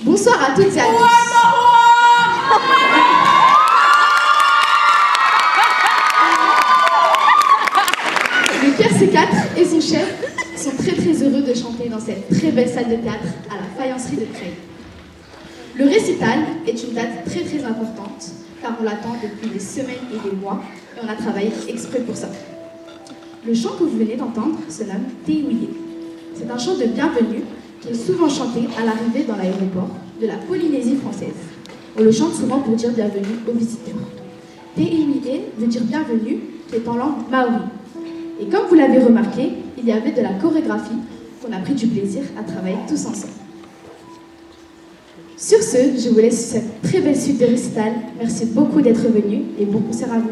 Bonsoir à toutes et à tous. Le Pierre C4 et son chef sont très heureux de chanter dans cette très belle salle de théâtre à la Faïencerie de Creil. Le récital est une date très importante car on l'attend depuis des semaines et des mois et on a travaillé exprès pour ça. Le chant que vous venez d'entendre se nomme Téouillé. C'est un chant de bienvenue qui est souvent chanté à l'arrivée dans l'aéroport de la Polynésie française. On le chante souvent pour dire bienvenue aux visiteurs. Téouillé veut dire bienvenue, qui est en langue maori. Et comme vous l'avez remarqué, il y avait de la chorégraphie qu'on a pris du plaisir à travailler tous ensemble. Sur ce, je vous laisse cette très belle suite de récital. Merci beaucoup d'être venus et bon concert à vous.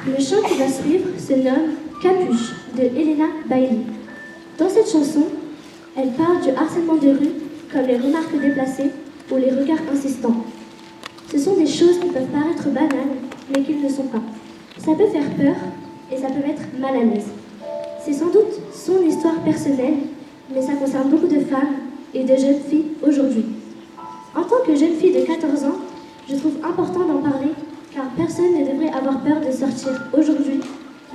Le chant qui va suivre se nomme Capuche de Helena Bailey. Dans cette chanson, elle parle du harcèlement de rue comme les remarques déplacées ou les regards insistants. Ce sont des choses qui peuvent paraître banales, mais qui ne le sont pas. Ça peut faire peur et ça peut mettre mal à l'aise. C'est sans doute son histoire personnelle, mais ça concerne beaucoup de femmes et de jeunes filles aujourd'hui. En tant que jeune fille de 14 ans, je trouve important d'en parler car personne ne devrait avoir peur de sortir aujourd'hui,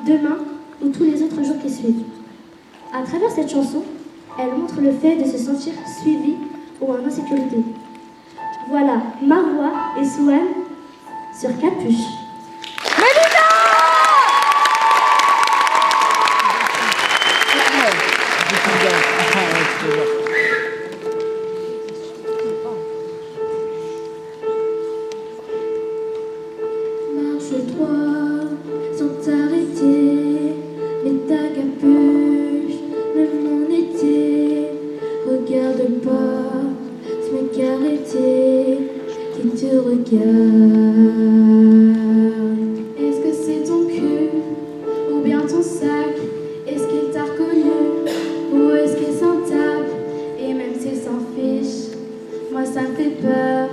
demain ou tous les autres jours qui suivent. À travers cette chanson, elle montre le fait de se sentir suivi ou en insécurité. Voilà Marois et Souane sur Capuche. Marche-toi sans t'arrêter, mets ta capuche, même en été. Regarde pas ce mec arrêté qui te regarde. Est-ce que c'est ton cul ou bien ton sac? Est-ce qu'il t'a reconnu ou est-ce qu'il s'en tape? Et même s'il s'en fiche, moi ça me fait peur.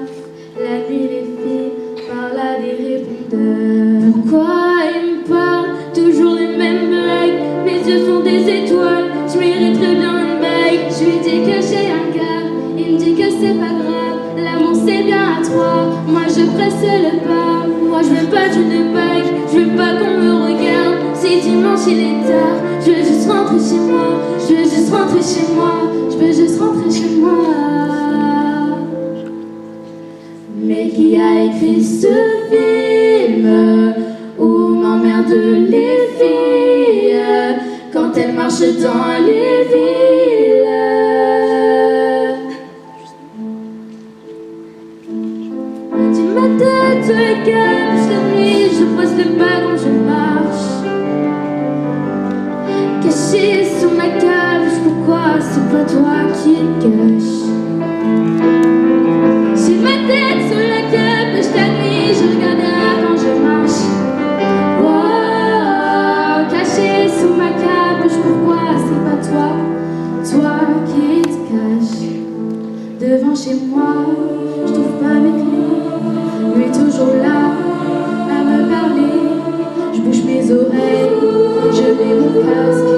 La nuit les filles parlent à des répondeurs. Pourquoi ils me parlent toujours les mêmes blagues? Mes yeux sont des étoiles, je mériterais bien une bague. Je lui dis que j'ai un gars, il me dit que c'est pas grave. L'amour c'est bien à trois, moi je presse le pas. Moi je veux pas d'une bague, je veux pas qu'on me regarde. Si dimanche il est tard, je veux juste rentrer chez moi. Je veux juste rentrer chez moi, je veux juste rentrer chez moi. Mais qui a écrit ce film où m'emmerdent les filles quand elles marchent dans les villes? Tu ma tête sur la capuche la nuit, je presse le pas quand je marche. Caché sous ma capuche, pourquoi c'est pas toi qui te caches? J'ai ma tête sur la capuche la nuit, je regarde quand je marche. Wow, caché sous ma capuche, pourquoi c'est pas toi, toi qui te caches? Devant chez moi, je trouve pas avec lui est toujours là à me parler. Je bouge mes oreilles, je mets mon casque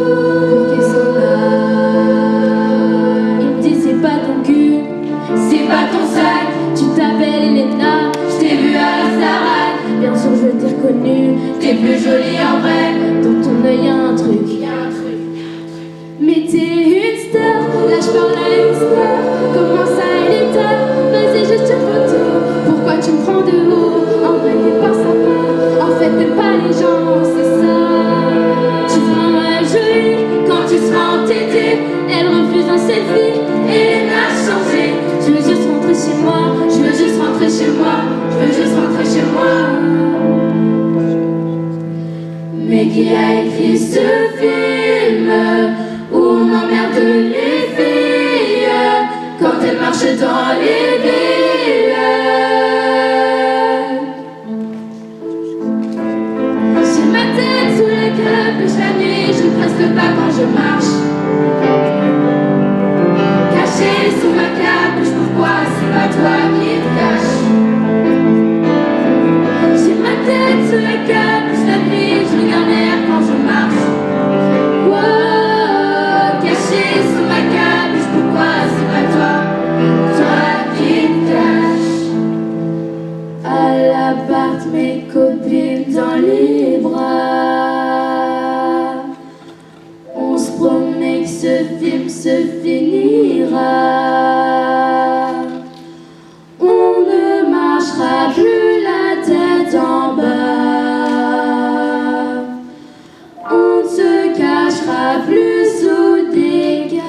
pour qu'il s'en aille. Il me dit c'est pas ton cul, c'est pas ton sac. Tu t'appelles Elena, je t'ai vu à la Starac. Bien sûr je t'ai reconnu, t'es plus jolie en vrai. Dans ton œil y'a un truc, mais t'es une star. Là je parle à une star. Comment ça elle est tard? Vas-y juste une photo. Pourquoi tu me prends de haut? En vrai t'es pas sympa. En fait t'aimes pas les gens, c'est ça. Tu seras mal jolie quand tu seras entêtée. Elle refuse un selfie et elle a changé. Je veux juste rentrer chez moi, je veux juste rentrer chez moi, je veux juste rentrer chez moi. Mais qui a écrit ce film où on emmerde les filles quand elles marchent dans les villes? J'ai ma tête sous la capuche la nuit, je presse le pas quand je marche. Caché sous ma capuche, pourquoi c'est pas toi qui te caches? J'ai ma tête sous la capuche la nuit, je regarde l'air quand je marche. Wow, caché sous ma capuche, pourquoi c'est pas toi, toi qui te caches? À l'appart, mes copines dans les bras. On se promet que ce film se finira. On ne marchera plus la tête en bas. On ne se cachera plus sous des capuches.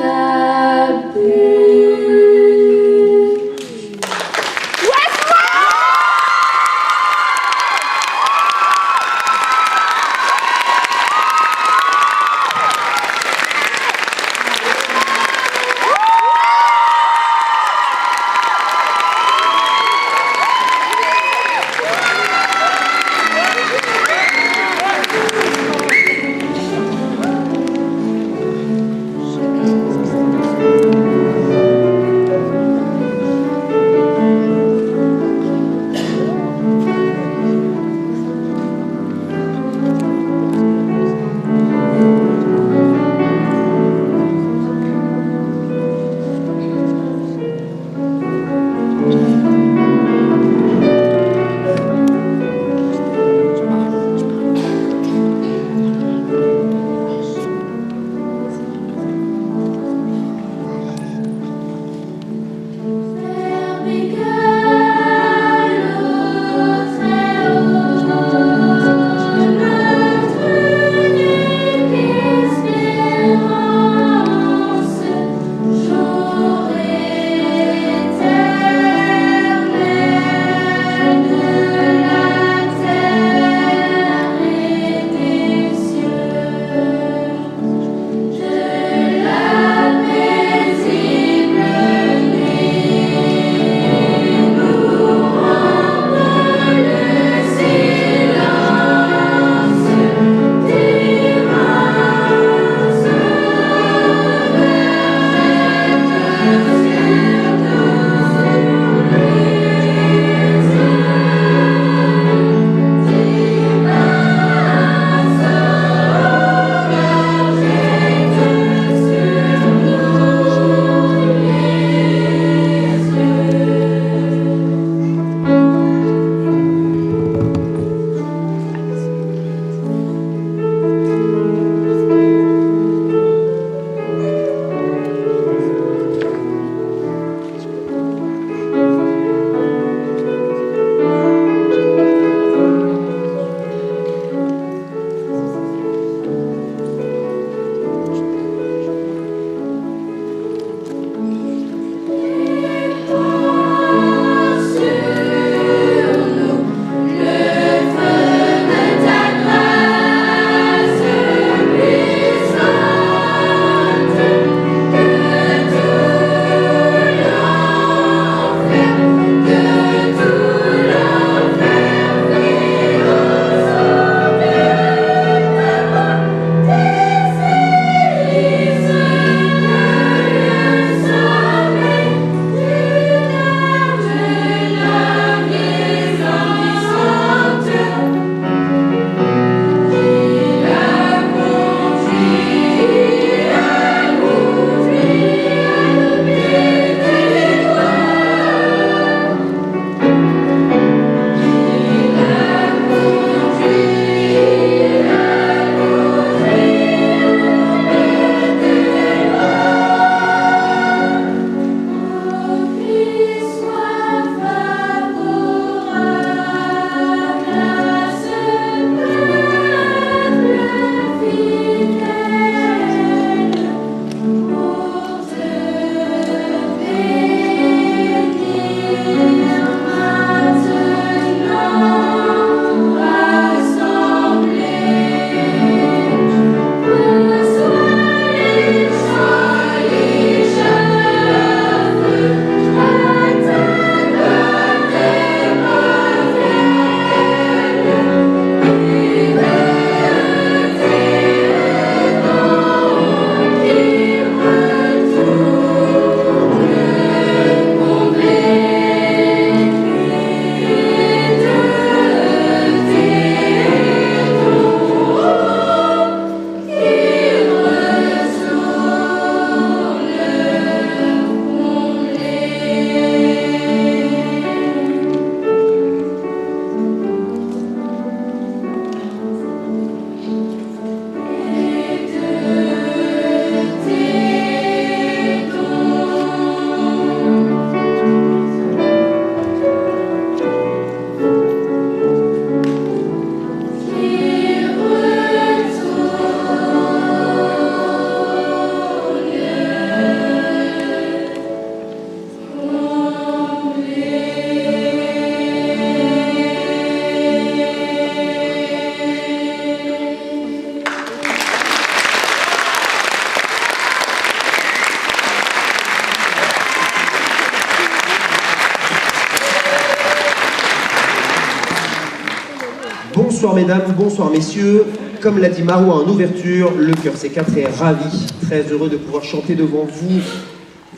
Bonsoir mesdames, bonsoir messieurs. Comme l'a dit Marouane en ouverture, le Chœur C4 est ravi, très heureux de pouvoir chanter devant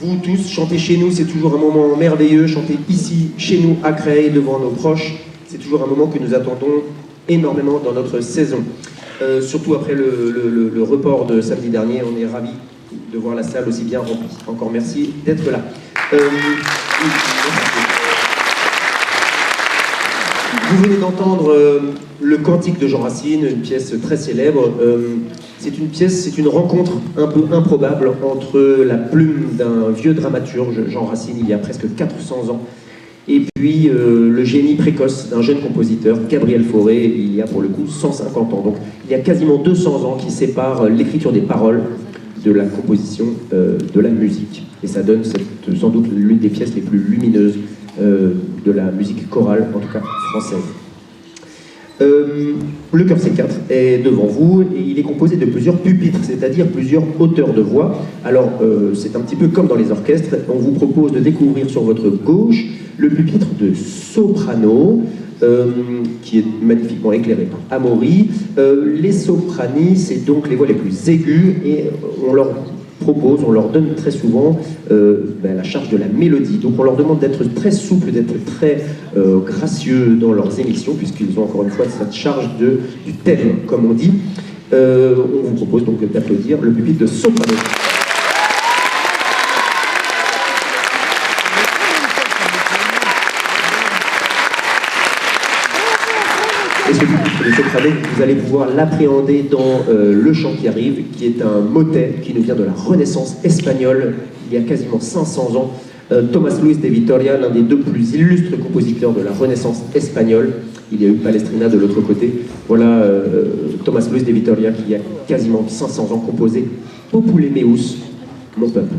vous tous. Chanter chez nous, c'est toujours un moment merveilleux. Chanter ici, chez nous, à Creil, devant nos proches, c'est toujours un moment que nous attendons énormément dans notre saison. Surtout après le report de samedi dernier, on est ravis de voir la salle aussi bien remplie. Encore merci d'être là. Vous venez d'entendre le Cantique de Jean Racine, une pièce très célèbre. C'est une rencontre un peu improbable entre la plume d'un vieux dramaturge, Jean Racine, il y a presque 400 ans, et puis le génie précoce d'un jeune compositeur, Gabriel Fauré, il y a pour le coup 150 ans. Donc il y a quasiment 200 ans qui séparent l'écriture des paroles de la composition de la musique. Et ça donne sans doute l'une des pièces les plus lumineuses de la musique chorale, en tout cas française. Le Chœur C4 est devant vous et il est composé de plusieurs pupitres, c'est-à-dire plusieurs hauteurs de voix. Alors c'est un petit peu comme dans les orchestres, on vous propose de découvrir sur votre gauche le pupitre de soprano, qui est magnifiquement éclairé par Amaury. Les sopranis, c'est donc les voix les plus aiguës et on leur donne très souvent la charge de la mélodie. Donc on leur demande d'être très souple, d'être très gracieux dans leurs émissions, puisqu'ils ont encore une fois cette charge du thème, comme on dit. On vous propose donc d'applaudir le pupitre de soprano. Et ce pupitre de soprano, vous allez pouvoir l'appréhender dans le chant qui arrive, qui est un motet qui nous vient de la Renaissance espagnole, il y a quasiment 500 ans. Tomás Luis de Vitoria, l'un des deux plus illustres compositeurs de la Renaissance espagnole. Il y a eu Palestrina de l'autre côté. Voilà Tomás Luis de Vitoria qui, il y a quasiment 500 ans, composé Popule Meus, mon peuple.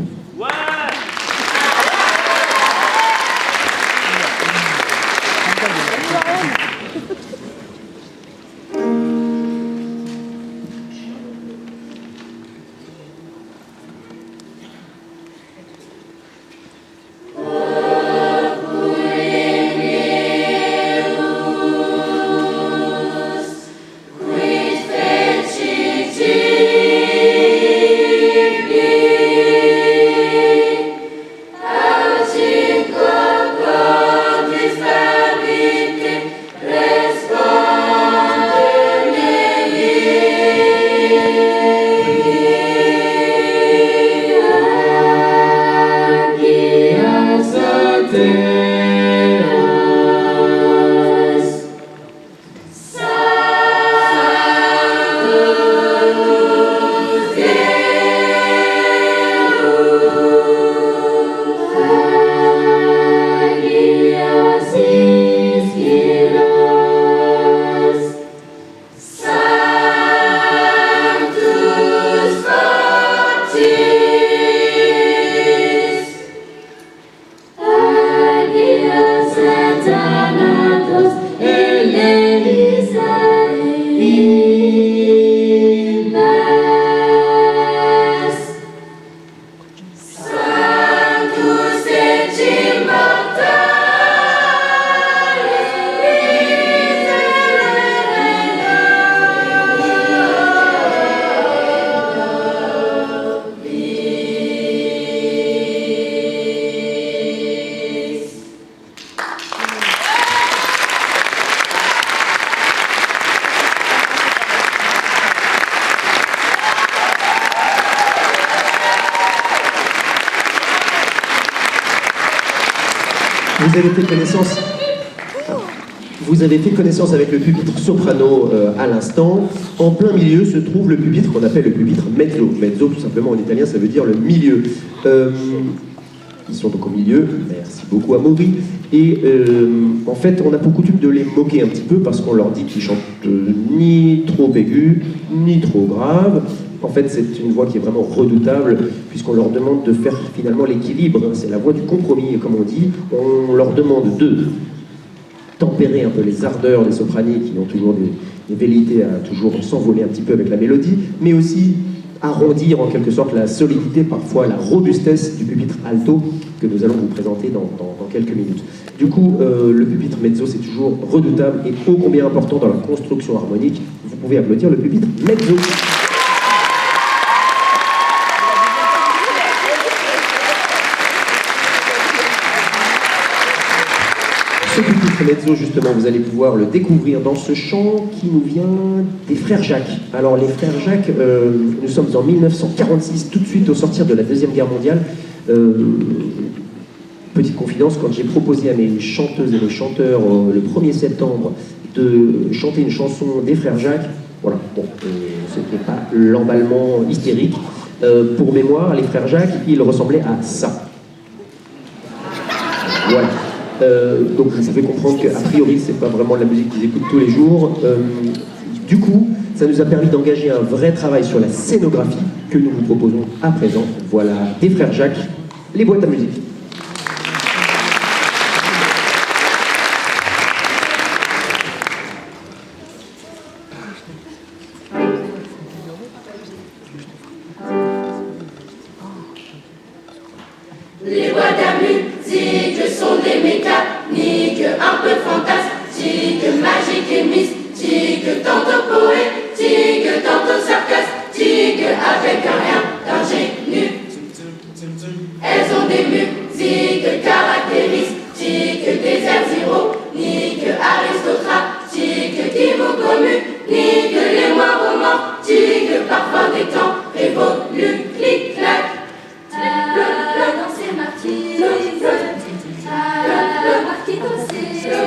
Vous avez fait connaissance avec le pupitre soprano à l'instant. En plein milieu se trouve le pupitre qu'on appelle le pupitre mezzo. Mezzo, tout simplement en italien, ça veut dire le milieu. Ils sont donc au milieu. Merci beaucoup Amaury. Et en fait, on a pour coutume de les moquer un petit peu parce qu'on leur dit qu'ils chantent ni trop aigus, ni trop graves. En fait, c'est une voix qui est vraiment redoutable, puisqu'on leur demande de faire finalement l'équilibre. C'est la voix du compromis, comme on dit. On leur demande de tempérer un peu les ardeurs des sopranis, qui ont toujours des velléités à toujours s'envoler un petit peu avec la mélodie, mais aussi arrondir en quelque sorte la solidité, parfois la robustesse du pupitre alto, que nous allons vous présenter dans quelques minutes. Du coup, le pupitre mezzo, c'est toujours redoutable et ô combien important dans la construction harmonique. Vous pouvez applaudir le pupitre mezzo. Ce pupitre mezzo, justement, vous allez pouvoir le découvrir dans ce chant qui nous vient des frères Jacques. Alors, les frères Jacques, nous sommes en 1946, tout de suite au sortir de la Deuxième Guerre mondiale. Petite confidence, quand j'ai proposé à mes chanteuses et mes chanteurs le 1er septembre de chanter une chanson des frères Jacques, voilà, bon, c'était pas l'emballement hystérique. Pour mémoire, les frères Jacques, ils ressemblaient à ça. Voilà. Donc vous pouvez comprendre qu'a priori c'est pas vraiment de la musique qu'ils écoutent tous les jours. Du coup, ça nous a permis d'engager un vrai travail sur la scénographie que nous vous proposons à présent. Voilà, des frères Jacques, les boîtes à musique. Les boîtes à musique sont des mécaniques un peu fantastiques, magiques et mystiques, tantôt poétiques, tantôt sarcastiques, avec un rien d'ingénu. Elles ont des musiques caractéristiques, des airs ironiques, aristocratiques, qui vous communiquent les moins romantiques, parfois des temps révolus, clic-clac. Dans ces martyrs, la marquis dansée, la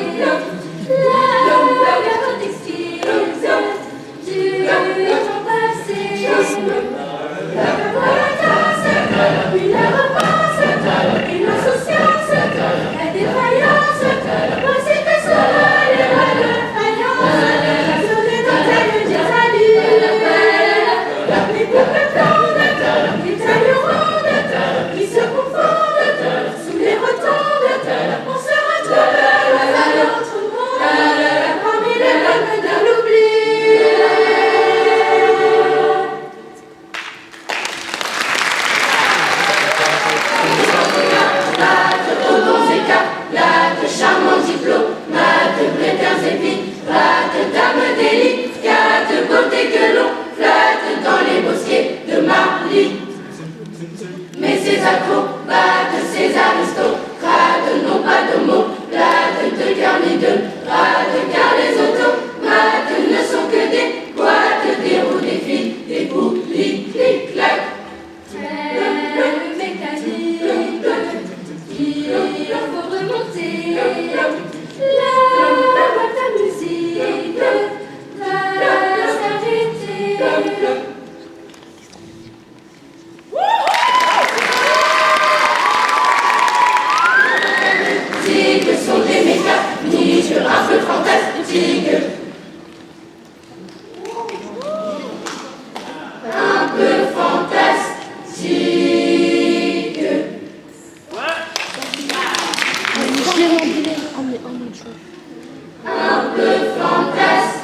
garotte exquise du temps passé, la tasse, une repense, une insouciance, la défaillance, voici que seul est de faïence, sur les dentelles d'Italie, les peuples blondes, les tailles rondes, qui se confondent sous les rotondes, on se retrouve dans notre monde, parmi les peuples de l'oubli. Charmant diplomate, prétends et pirates, dames délicates, beauté que l'on flatte dans les bosquets de Marly. Mais ces acrobates, ces aristocrates n'ont pas de mots plates, de cœur ni de rate, car les automates ne sont que des boîtes, des roues, des fils, des poulies, des claques. Le mécanique qui faut remonter, la boîte à musique va s'arrêter. Que sont des mécaniques un peu fantastiques, un peu fantastiques, un peu fantastiques.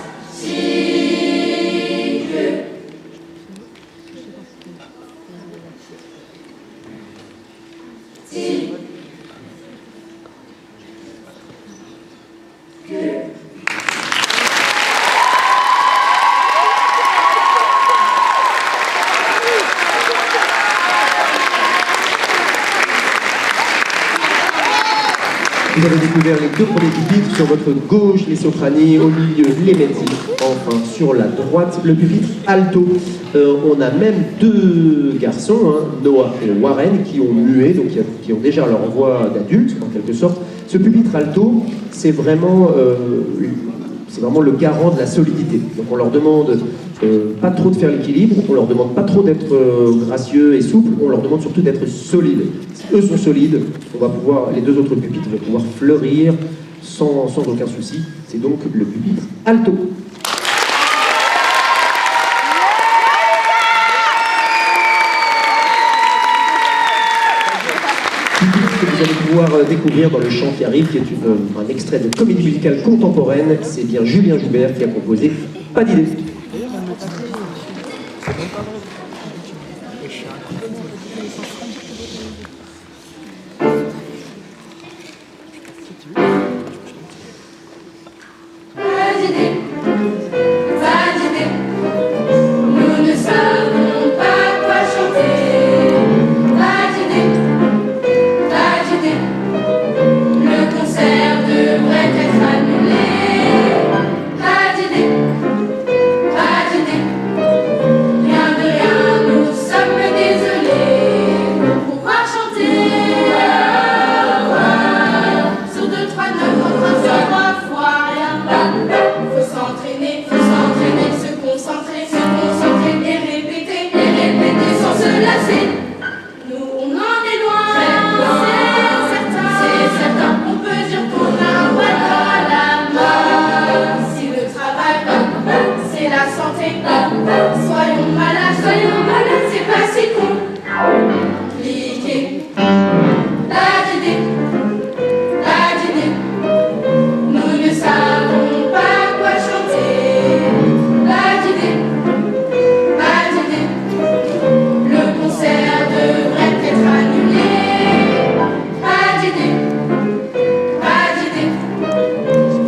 Vous avez découvert les deux premiers pupitres, sur votre gauche les soprani, au milieu les mezzi, enfin sur la droite le pupitre alto. On a même deux garçons, hein, Noah et Warren, qui ont mué, donc qui ont déjà leur voix d'adulte en quelque sorte. Ce pupitre alto, c'est vraiment le garant de la solidité. Donc on leur demande pas trop de faire l'équilibre, on leur demande pas trop d'être gracieux et souple, on leur demande surtout d'être solides. Si eux sont solides, les deux autres pupitres vont pouvoir fleurir sans aucun souci. C'est donc le pupitre alto. Que vous allez pouvoir découvrir dans le chant qui arrive, qui est un extrait de comédie musicale contemporaine. C'est bien Julien Joubert qui a composé Pas d'idée. la santé. Soyons malades, c'est pas si compliqué. Pas d'idée, nous ne savons pas quoi chanter. Pas d'idée, le concert devrait être annulé. Pas d'idée,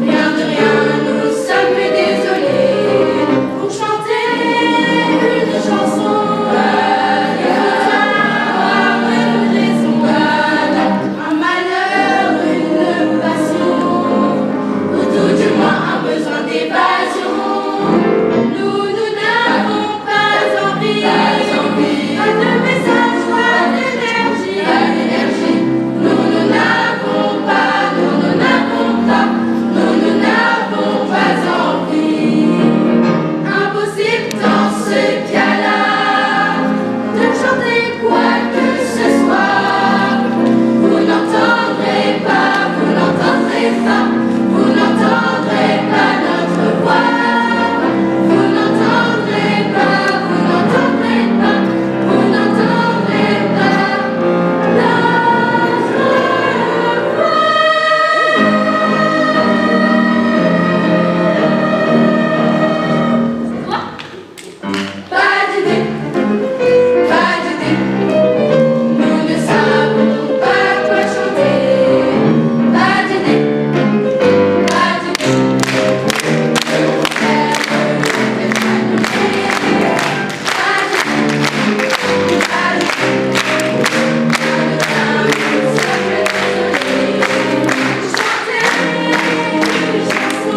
rien de rien, nous sommes désolés. Pour chanter une chanson, une raison, un malheur, une passion, ou tout du moins un besoin d'évasion. Nous n'avons pas envie, pas de message, pas d'énergie. Nous n'avons pas envie. Impossible dans ce cas-là de chanter quoi que ce soit. Vous n'entendrez pas notre voix. Vous n'entendrez pas notre voix. Pas d'idée, nous ne savons pas quoi chanter. Pas d'idée, le concert devrait être annulé. Pas d'idée, nous sommes désolés. Chanter une chanson,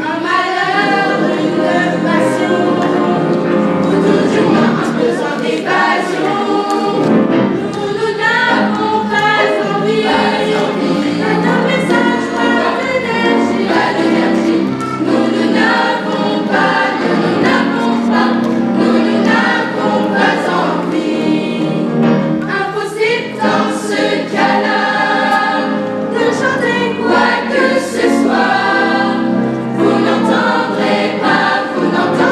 un malheur, une passion, ou tout du moins un besoin d'évasion. Nous n'avons pas envie, pas de message, pas d'énergie. Nous n'avons pas envie. Impossible dans ce cas-là de chanter quoi que ce soit. Vous n'entendrez pas notre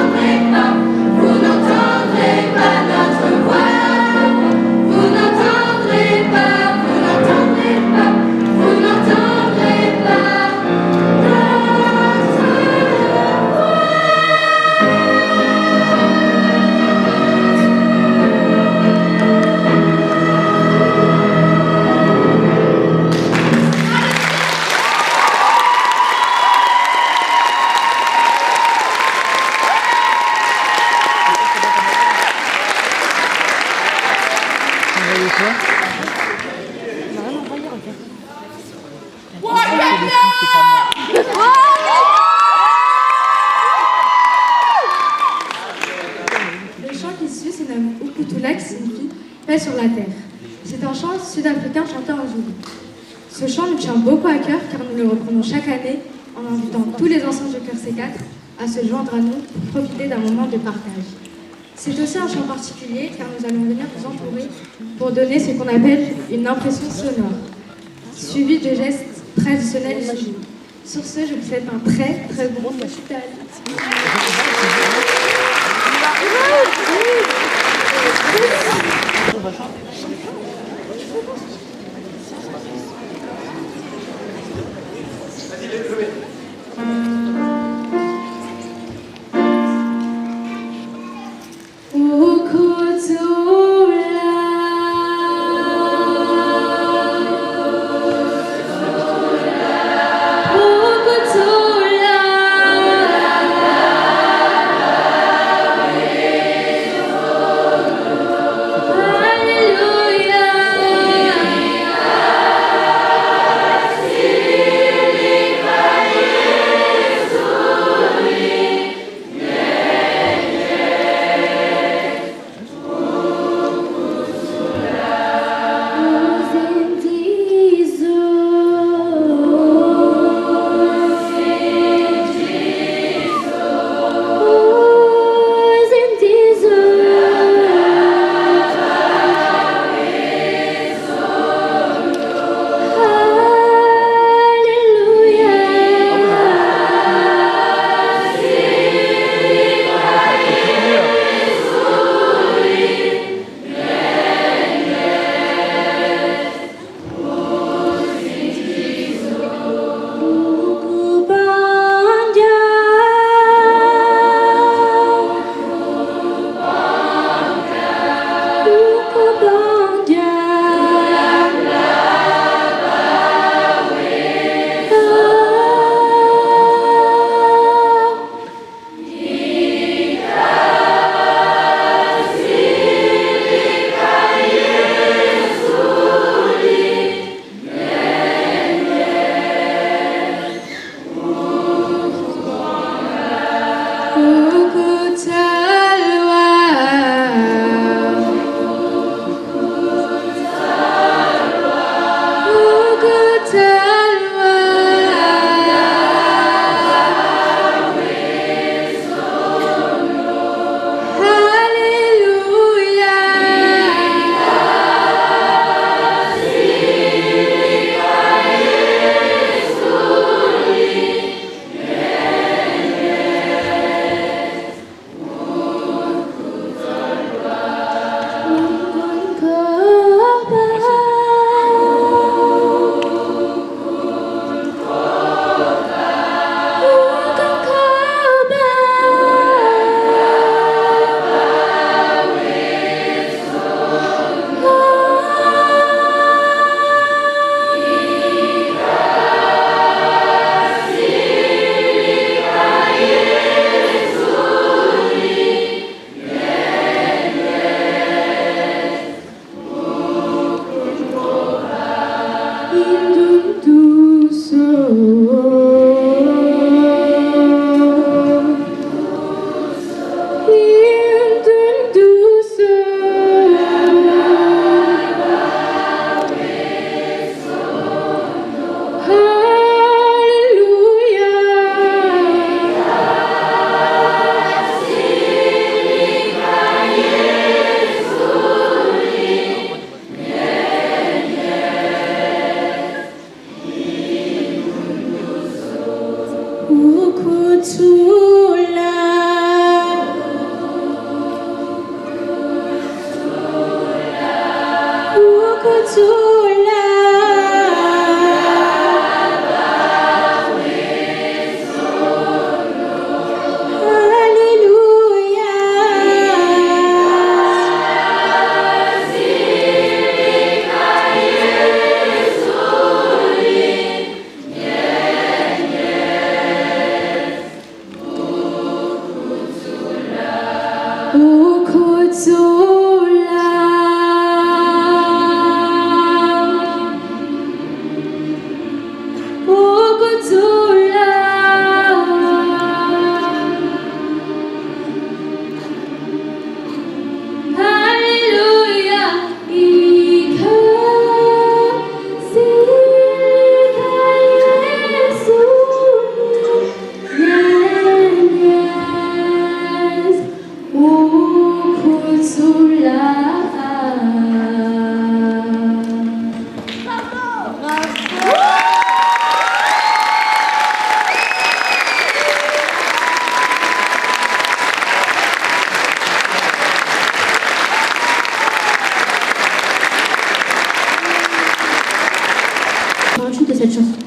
voix. Vous n'entendrez pas notre voix. Le chant qui suit se nomme Ukutulak, signifie paix sur la terre. C'est un chant sud-africain chanté en zoulou. Ce chant nous tient beaucoup à cœur car nous le reprenons chaque année en invitant tous les anciens du Cœur C4 à se joindre à nous pour profiter d'un moment de partage. C'est aussi un chant particulier car nous allons venir vous entourer pour donner ce qu'on appelle une impression sonore, suivie de gestes traditionnels zoulou. Sur ce, je vous souhaite un très très bon récital. Alléluia. De cette chanson.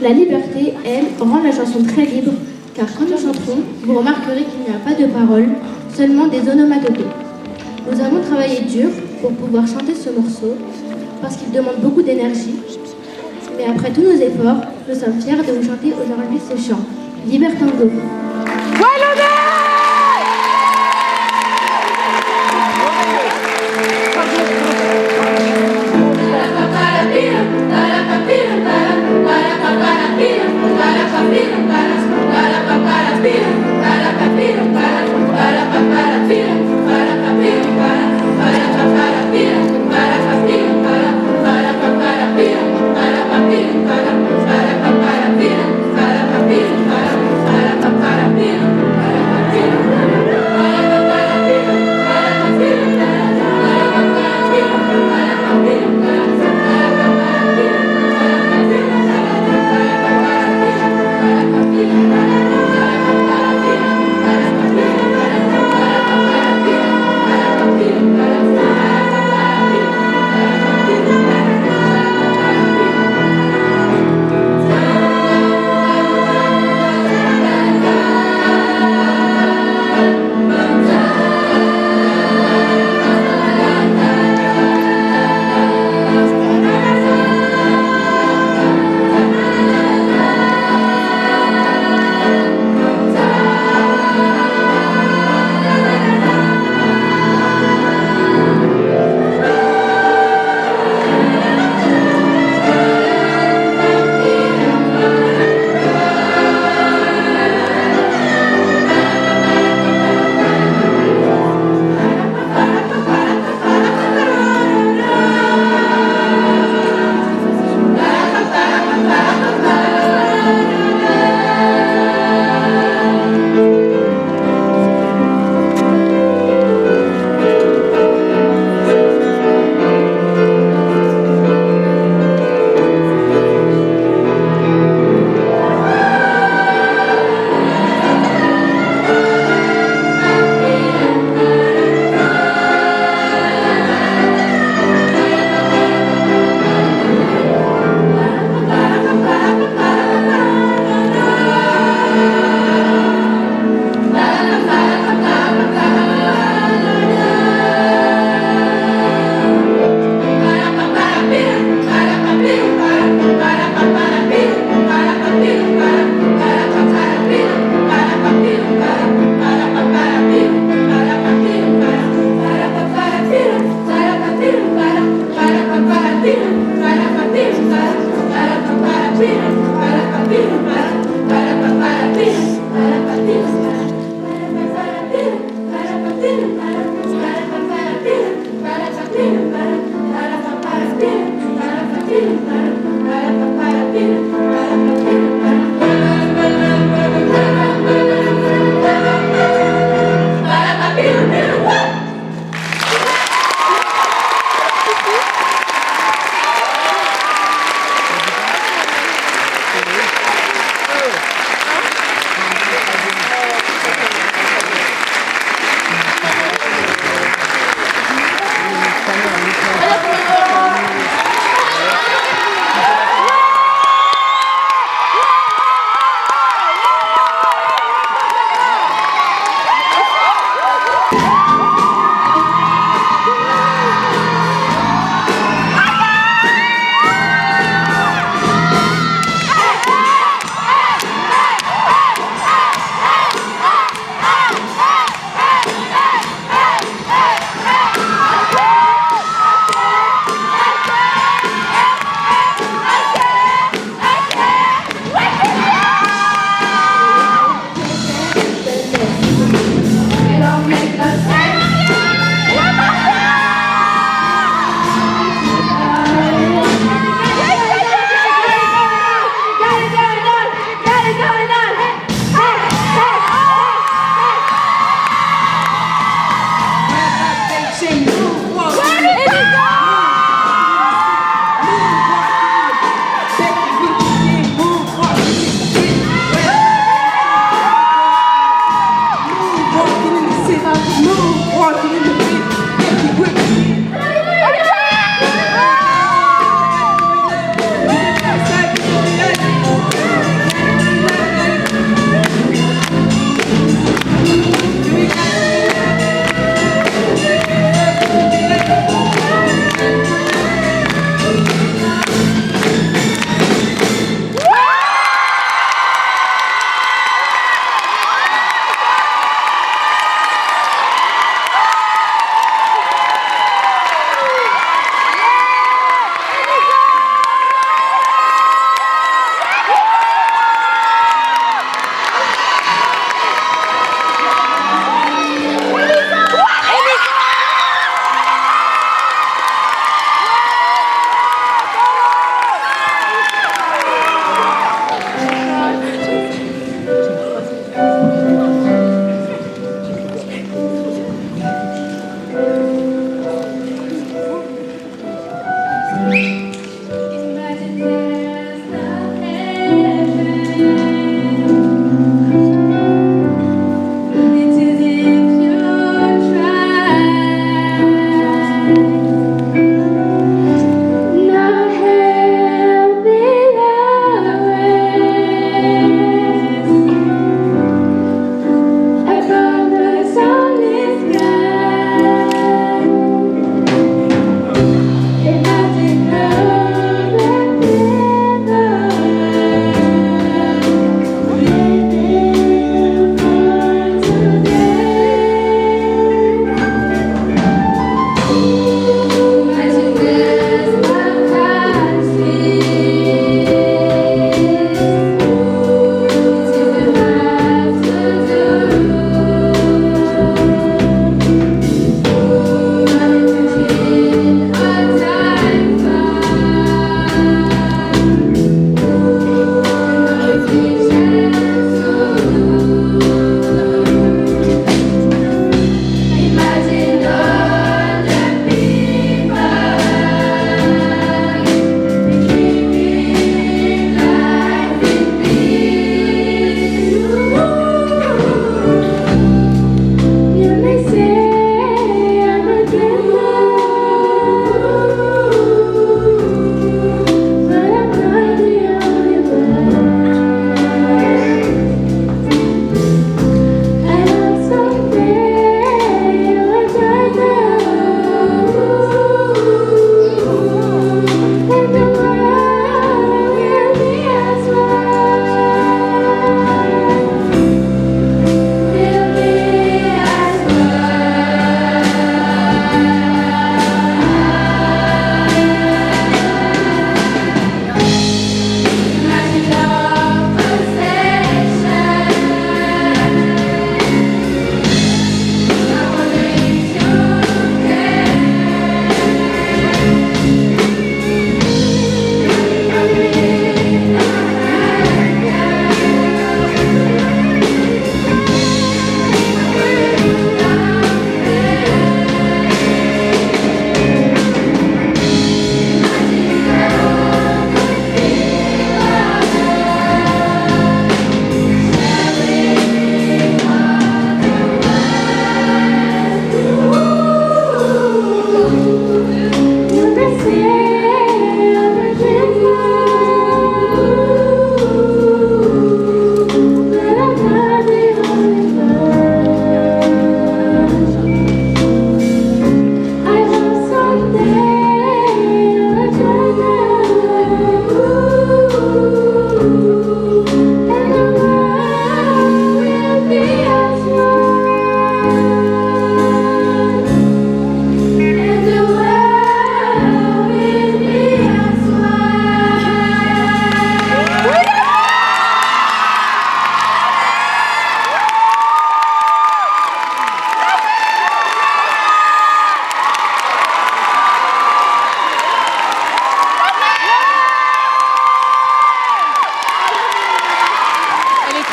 La liberté, elle, rend la chanson très libre, car quand nous chanterons, vous remarquerez qu'il n'y a pas de paroles, seulement des onomatopées. Nous avons travaillé dur pour pouvoir chanter ce morceau, parce qu'il demande beaucoup d'énergie, mais après tous nos efforts, nous sommes fiers de vous chanter aujourd'hui ce chant. Libertango.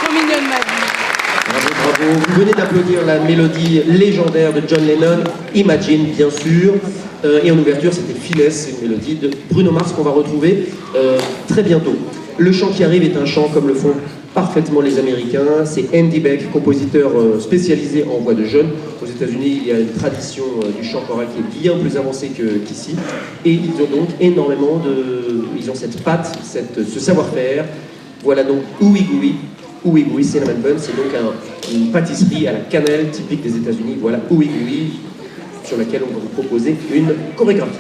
trop mignonne, ma vie. Bravo, bravo. Vous venez d'applaudir la mélodie légendaire de John Lennon, Imagine, bien sûr. Et en ouverture, c'était Phyllis, une mélodie de Bruno Mars qu'on va retrouver très bientôt. Le chant qui arrive est un chant comme le font parfaitement les Américains. C'est Andy Beck, compositeur spécialisé en voix de jeunes. Aux États-Unis, il y a une tradition du chant choral qui est bien plus avancée qu'ici. Et ils ont donc énormément ils ont cette patte, ce savoir-faire. Voilà donc Ooey Gooey. Ooey Gooey Cinnamon Bun, c'est donc une pâtisserie à la cannelle typique des États-Unis. Voilà Ooey Gooey, sur laquelle on va vous proposer une chorégraphie.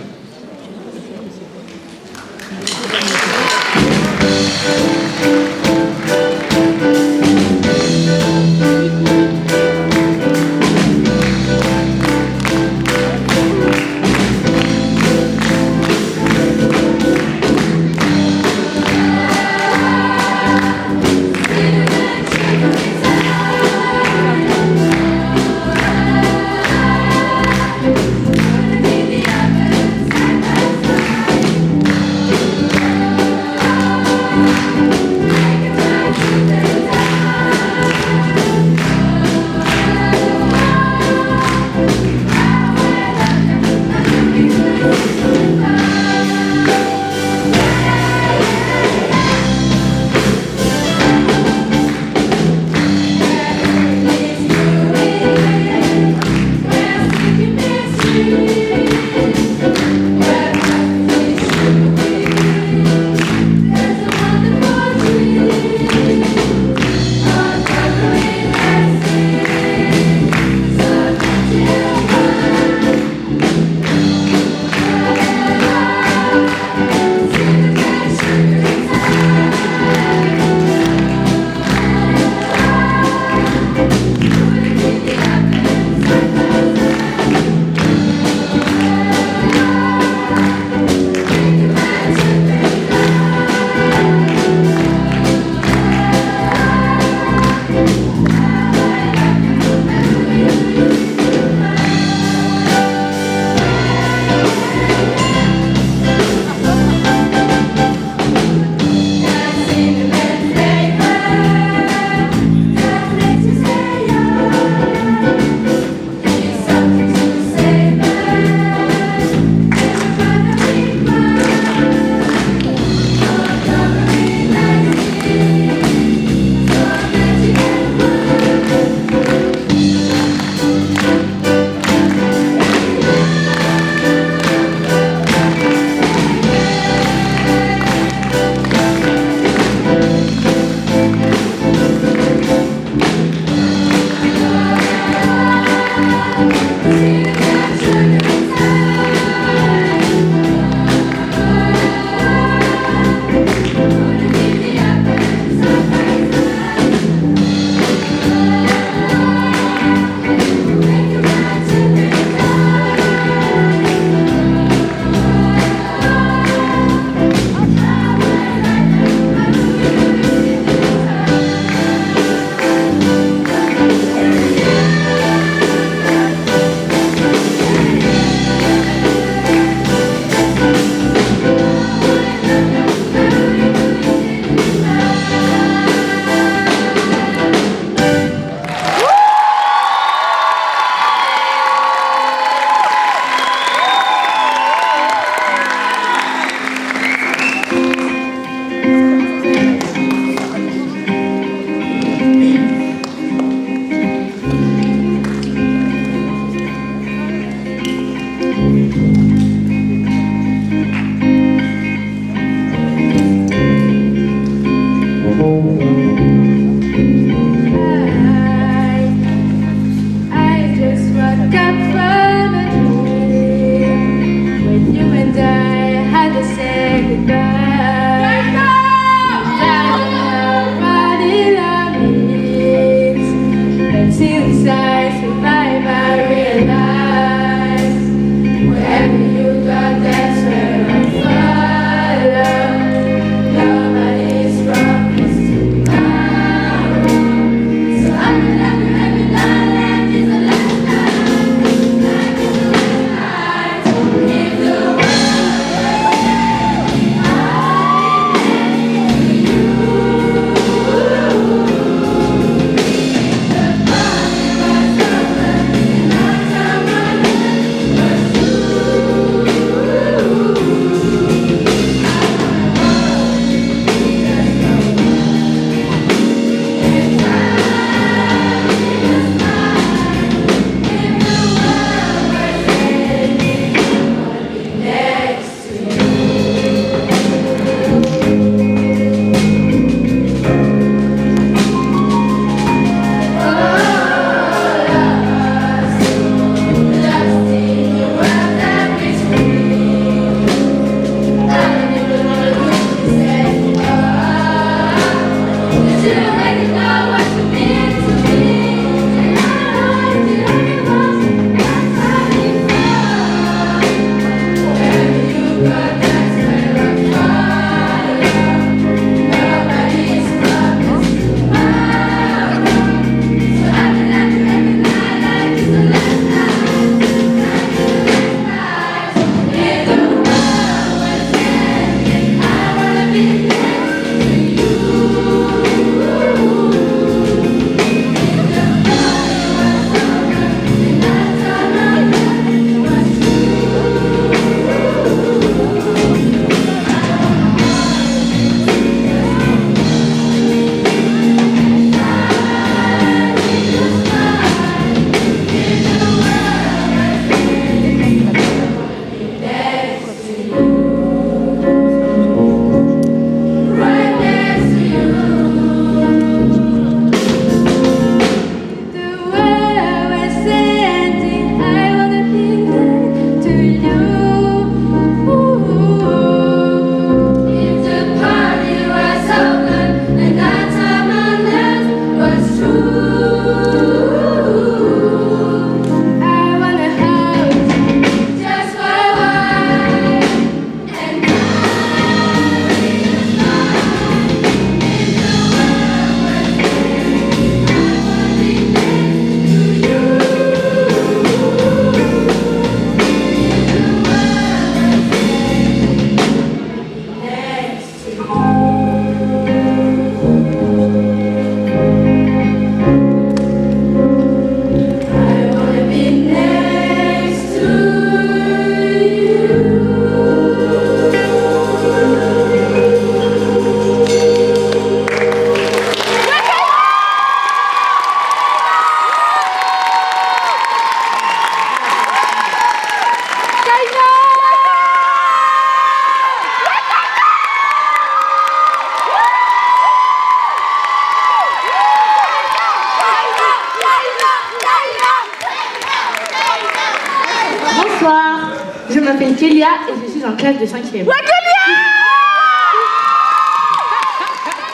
Je m'appelle Kélia et je suis en classe de 5e.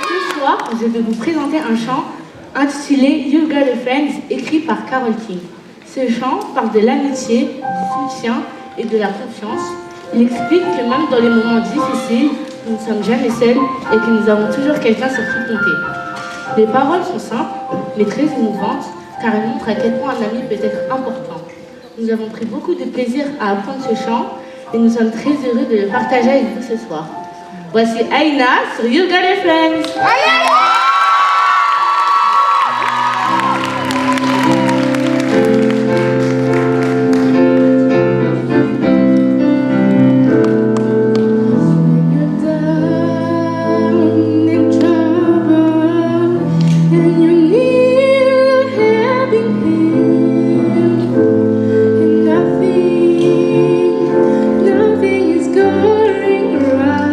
Ce soir, je vais vous présenter un chant intitulé You Got a Friend, écrit par Carole King. Ce chant parle de l'amitié, du soutien et de la confiance. Il explique que même dans les moments difficiles, nous ne sommes jamais seuls et que nous avons toujours quelqu'un sur qui compter. Les paroles sont simples, mais très émouvantes, car elles montrent à quel point un ami peut être important. Nous avons pris beaucoup de plaisir à apprendre ce chant et nous sommes très heureux de le partager avec vous ce soir. Voici Aïna sur You Got a Friend. Nothing is going right.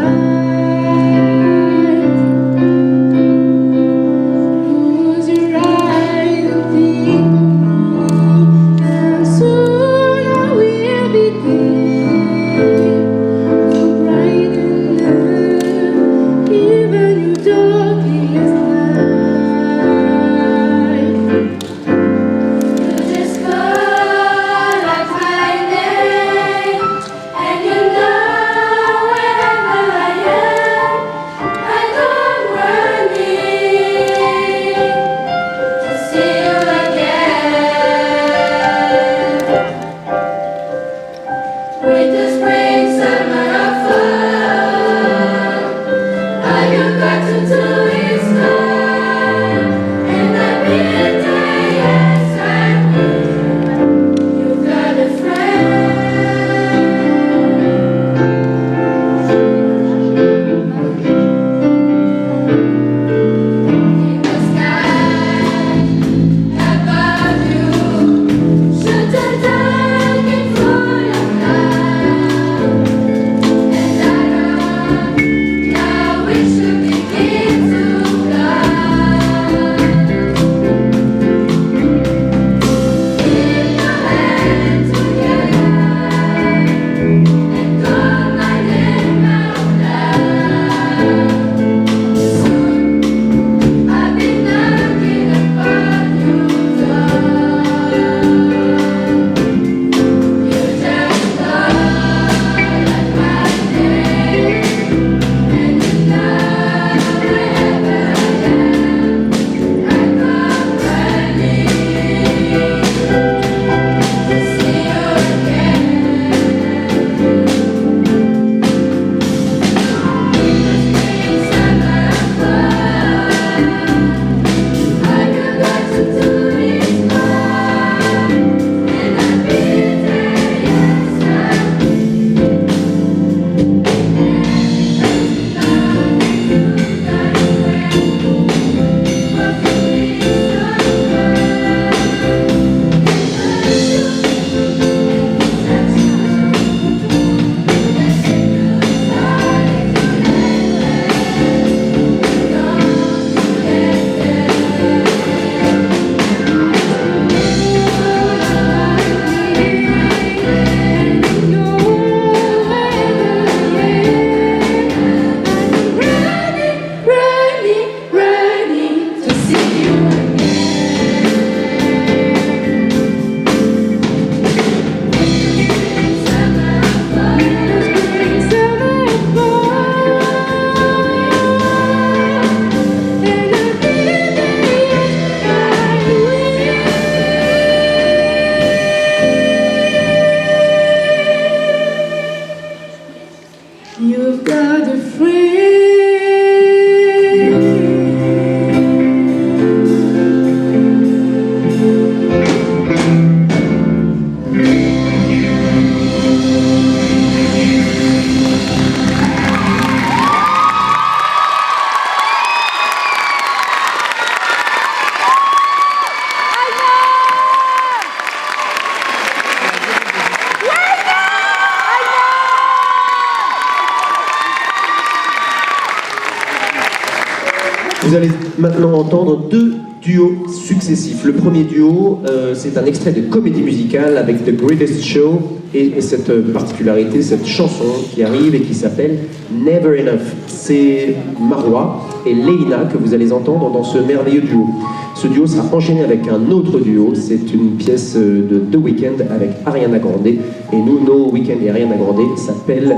Vous allez maintenant entendre deux duos successifs. Le premier duo, c'est un extrait de comédie musicale avec The Greatest Show et cette particularité, cette chanson qui arrive et qui s'appelle Never Enough. C'est Marois et Leïna que vous allez entendre dans ce merveilleux duo. Ce duo sera enchaîné avec un autre duo, c'est une pièce de The Weeknd avec Ariana Grande. Et nous, nos Weeknd et Ariana Grande s'appellent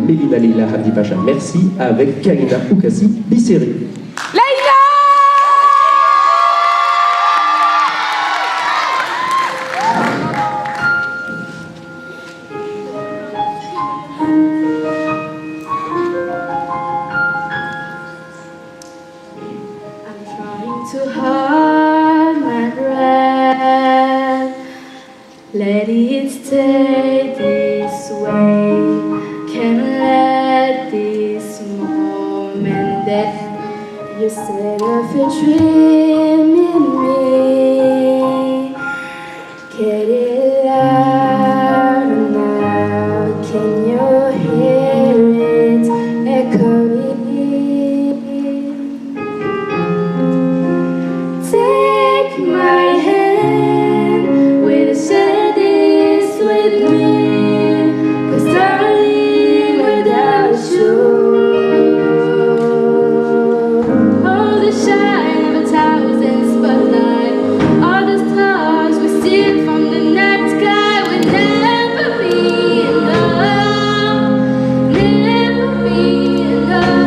Melina Lila Habdi Pacha. Merci avec Karina Oukassi Bisseri. To hold my breath, let it stay this way. Can't let this moment that you set off a dream in me. Get it out now. Can you hear it echoing? Take my hand, will you share this with me? 'Cause darling, without you, all the shine of a thousand spotlights, all the stars we steal from the night sky will never be enough, never be enough.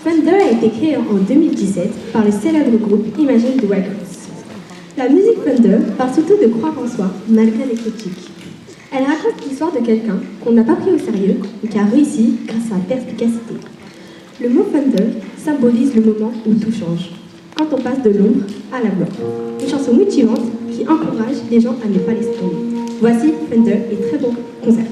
Thunder a été créée en 2017 par le célèbre groupe Imagine Dragons. La musique Thunder parle surtout de croire en soi, malgré les critiques. Elle raconte l'histoire de quelqu'un qu'on n'a pas pris au sérieux, mais qui a réussi grâce à sa perspicacité. Le mot Thunder symbolise le moment où tout change, quand on passe de l'ombre à la gloire. Une chanson motivante qui encourage les gens à ne pas laisser tomber. Voici Thunder et très bon concert.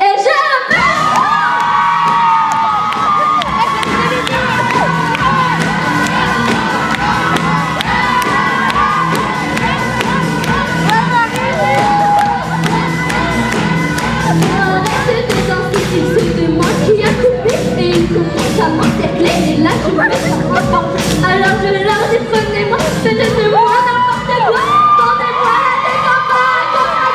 Et commence à m'encercler et là je me mets sur un banc. Alors je leur dis prenez-moi, faites de moi n'importe quoi, tendez-moi la tête en bas, comme un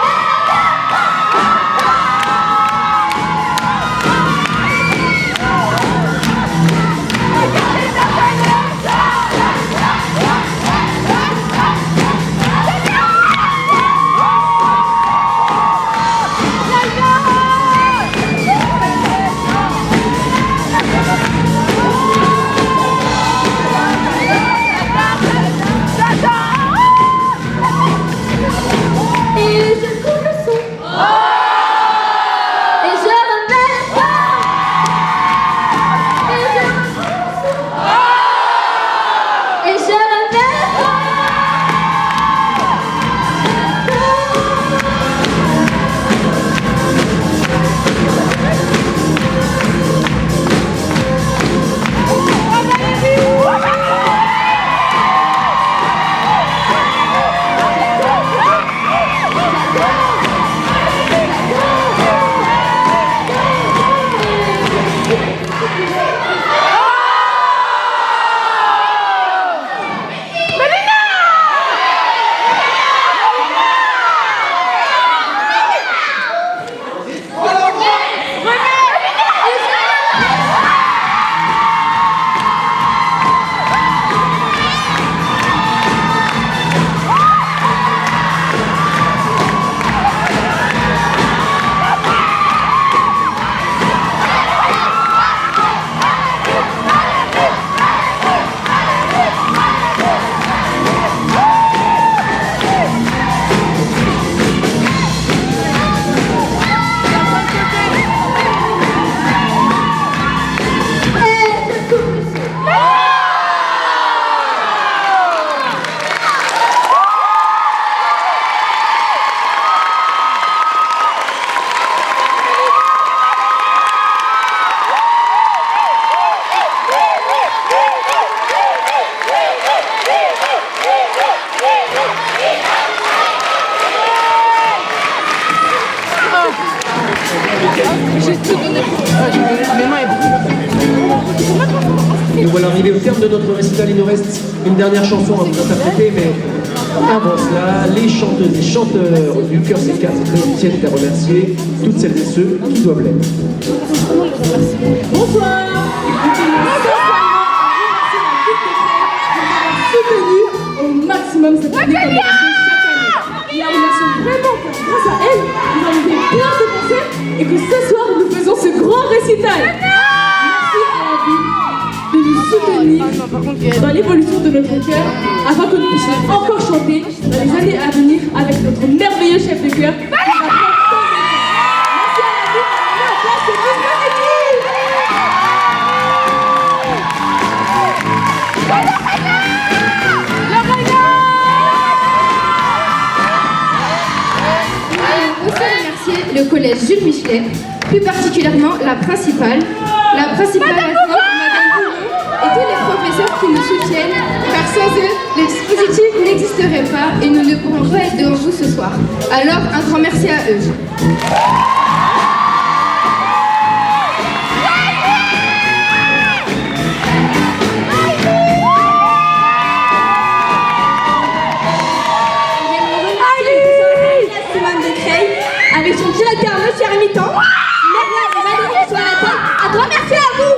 Nous voilà arrivés au terme de notre récital. Il nous reste une dernière chanson à vous interpréter, mais avant cela, les chanteuses et chanteurs du Chœur C4 tiennent à remercier toutes celles et ceux qui doivent l'être. Bonsoir. Soutenu au maximum cette année comme on le fait chaque année. Et la remercions vraiment car grâce à elle, nous avons fait plein de concerts et que ce soir nous faisons ce grand récital. Merci à la ville de nous soutenir dans l'évolution de notre cœur afin que nous puissions encore chanter dans les années à venir avec notre merveilleux chef de chœur. Merci à la ville, on met en place cette dispositif. On peut remercier le collège Jules Michelet, plus particulièrement la principale Madame Boulon et tous les professeurs qui nous soutiennent, car sans eux, le dispositif n'existerait pas et nous ne pourrons pas être devant vous ce soir. Alors, un grand merci à eux. Avec son directeur, Monsieur Hermitan, Myriam et Valérie sur la tête, un grand merci à vous.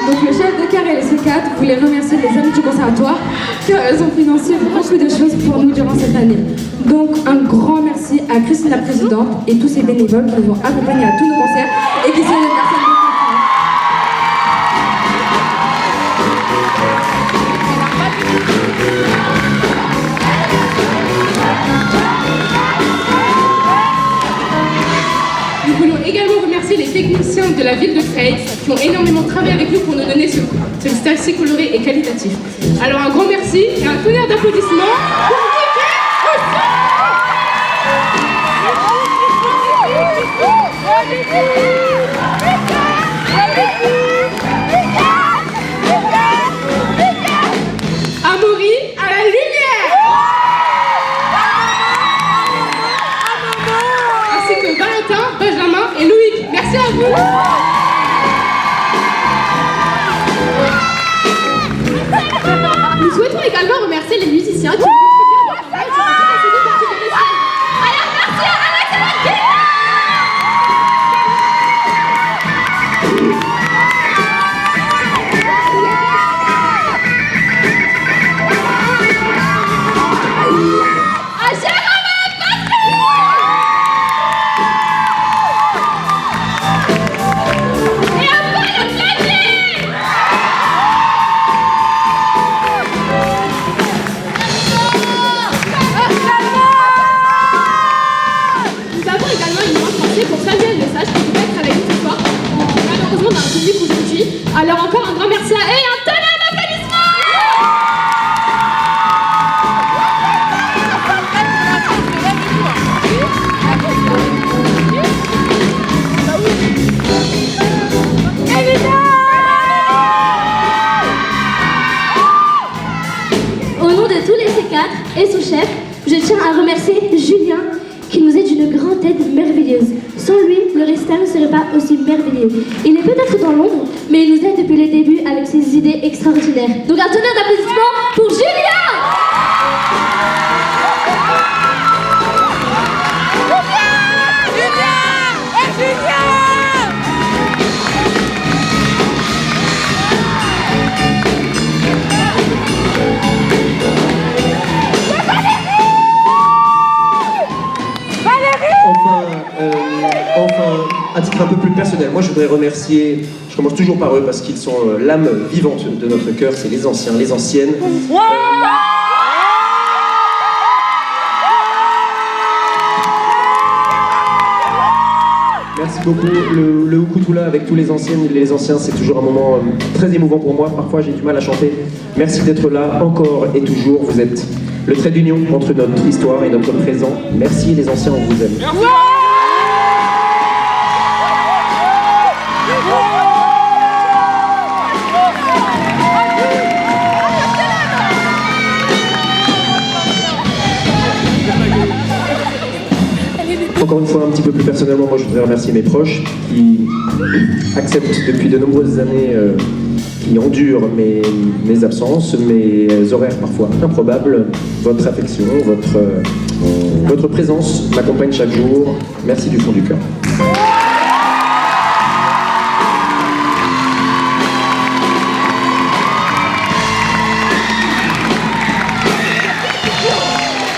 Donc le chef de chœur et les C4 voulait remercier les amis du conservatoire car elles ont financé beaucoup de choses pour nous durant cette année. Donc un grand merci à Christine la présidente et tous ces bénévoles qui nous ont accompagnés à tous nos concerts et qui sont des personnes de confiance. Nous voulons également remercier les techniciens de la ville de Creil qui ont énormément travaillé avec nous pour nous donner ce style si coloré et qualitatif. Alors un grand merci et un tonnerre d'applaudissements pour Alors encore un grand merci à eux et un tonnerre d'applaudissements. Au nom de tous les C4 et son chef, je tiens à remercier Julien qui nous est d'une grande aide merveilleuse. Sans lui, le récital ne serait pas aussi merveilleux. Il est peut-être dans l'ombre, mais il nous aide depuis les débuts avec ses idées extraordinaires. Donc un tonnerre d'applaudissements pour Julien! Enfin, à titre un peu plus personnel, moi je voudrais remercier, je commence toujours par eux parce qu'ils sont l'âme vivante de notre cœur, c'est les anciens, les anciennes. Merci beaucoup. Le Hukutu-là avec tous les anciennes et les anciens, c'est toujours un moment très émouvant pour moi. Parfois j'ai du mal à chanter. Merci d'être là encore et toujours. Vous êtes le trait d'union entre notre histoire et notre présent. Merci les anciens, on vous aime. Encore une fois, un petit peu plus personnellement, moi je voudrais remercier mes proches qui acceptent depuis de nombreuses années, qui endurent mes absences, mes horaires parfois improbables. Votre affection, votre présence m'accompagne chaque jour. Merci du fond du cœur.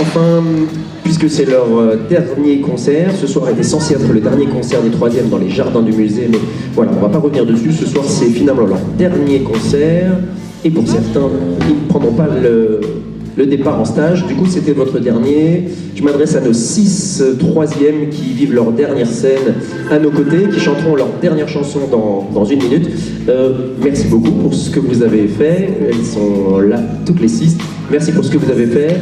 Enfin, puisque c'est leur dernier concert, ce soir était censé être le dernier concert des 3e dans les jardins du musée, mais voilà, on va pas revenir dessus. Ce soir, c'est finalement leur dernier concert, et pour certains, ils ne prendront pas le départ en stage. Du coup, c'était votre dernier. Je m'adresse à nos 6 3e qui vivent leur dernière scène à nos côtés, qui chanteront leur dernière chanson dans 1 minute. Merci beaucoup pour ce que vous avez fait. Elles sont là, toutes les 6. Merci pour ce que vous avez fait.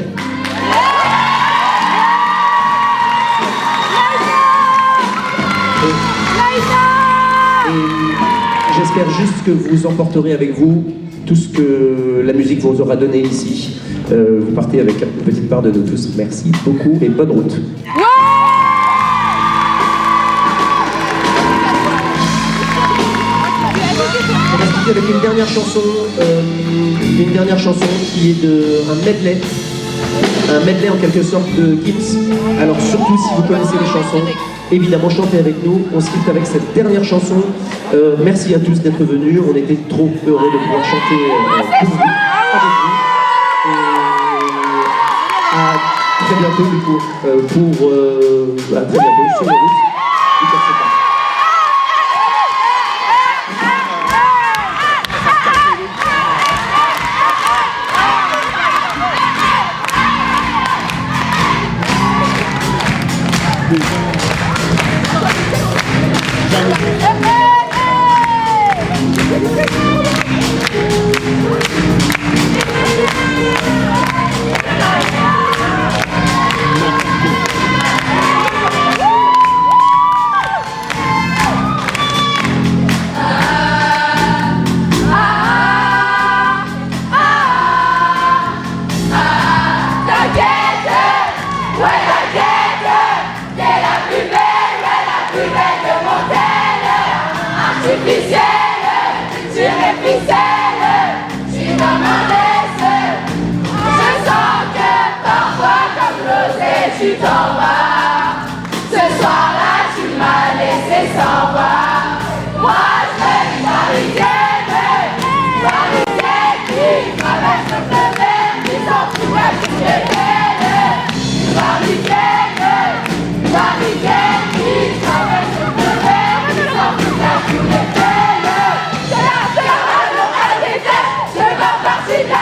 Et j'espère juste que vous emporterez avec vous tout ce que la musique vous aura donné ici. Vous partez avec une petite part de nous tous. Merci beaucoup et bonne route. On va se quitter avec une dernière chanson qui est un medley en quelque sorte de Gims. Alors surtout si vous connaissez les chansons, évidemment chantez avec nous. On se quitte avec cette dernière chanson. Merci à tous d'être venus. On était trop heureux de pouvoir chanter pour vous, avec vous. Et à très bientôt du coup à très bientôt sur la route. Tu t'en vas, ce soir-là tu m'as laissé sans voix. Moi je suis parisienne qui traverse le fleuve qui s'en fout à toutes les peines. Parisienne qui traverse le fleuve qui s'en fout à toutes les peines. C'est la localité, je vais partir.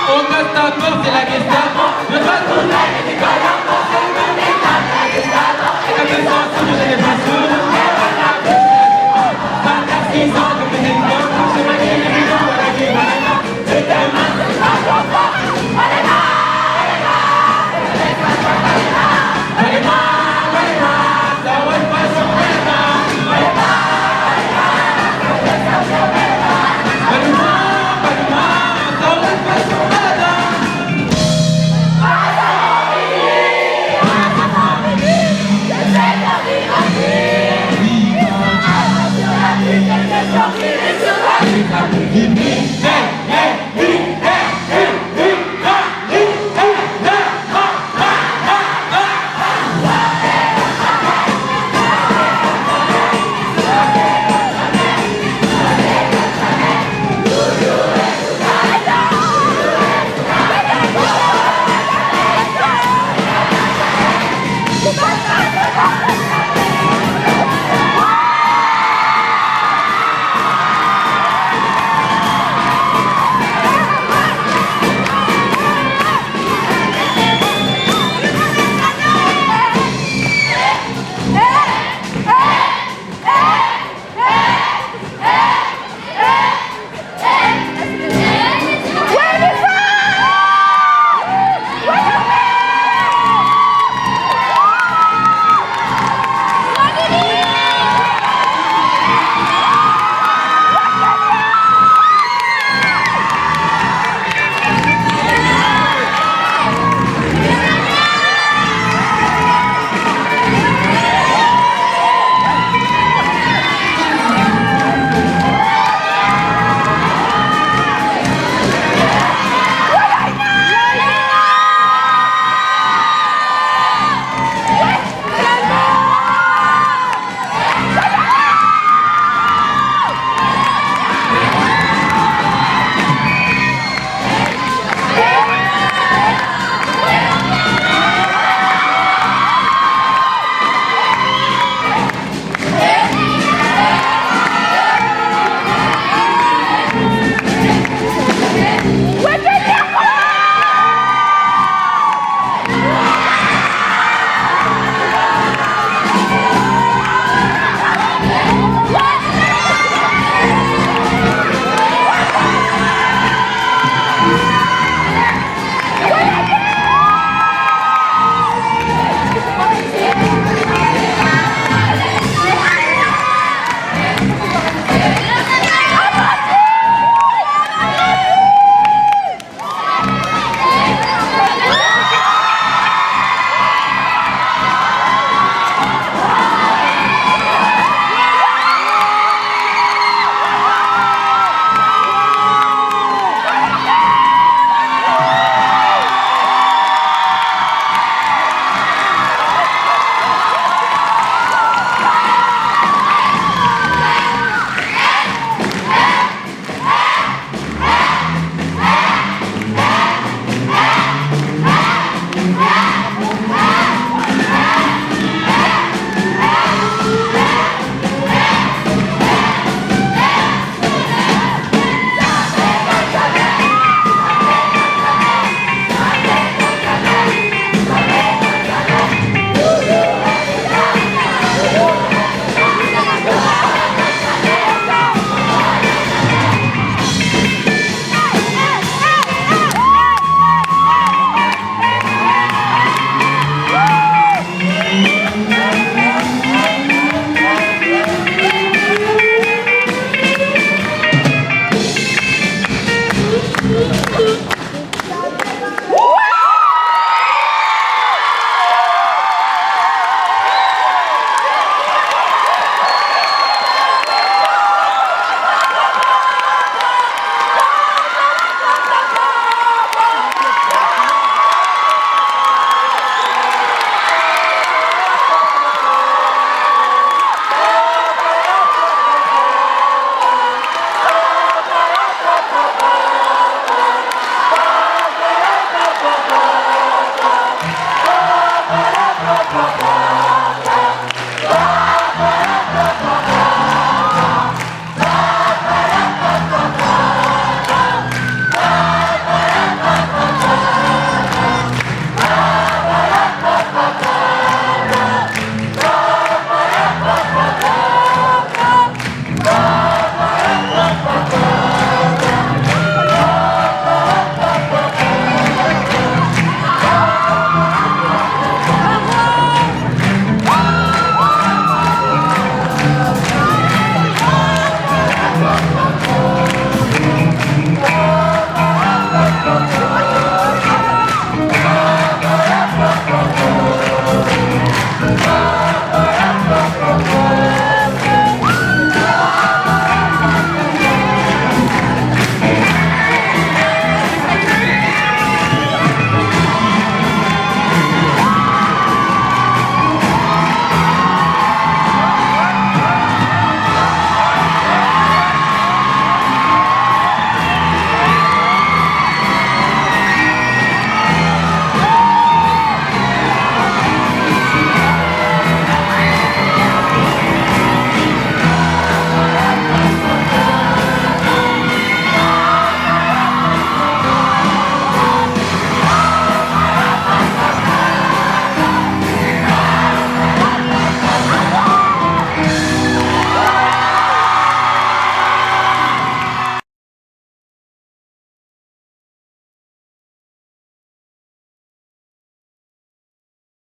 Augusta Porte, c'est la question.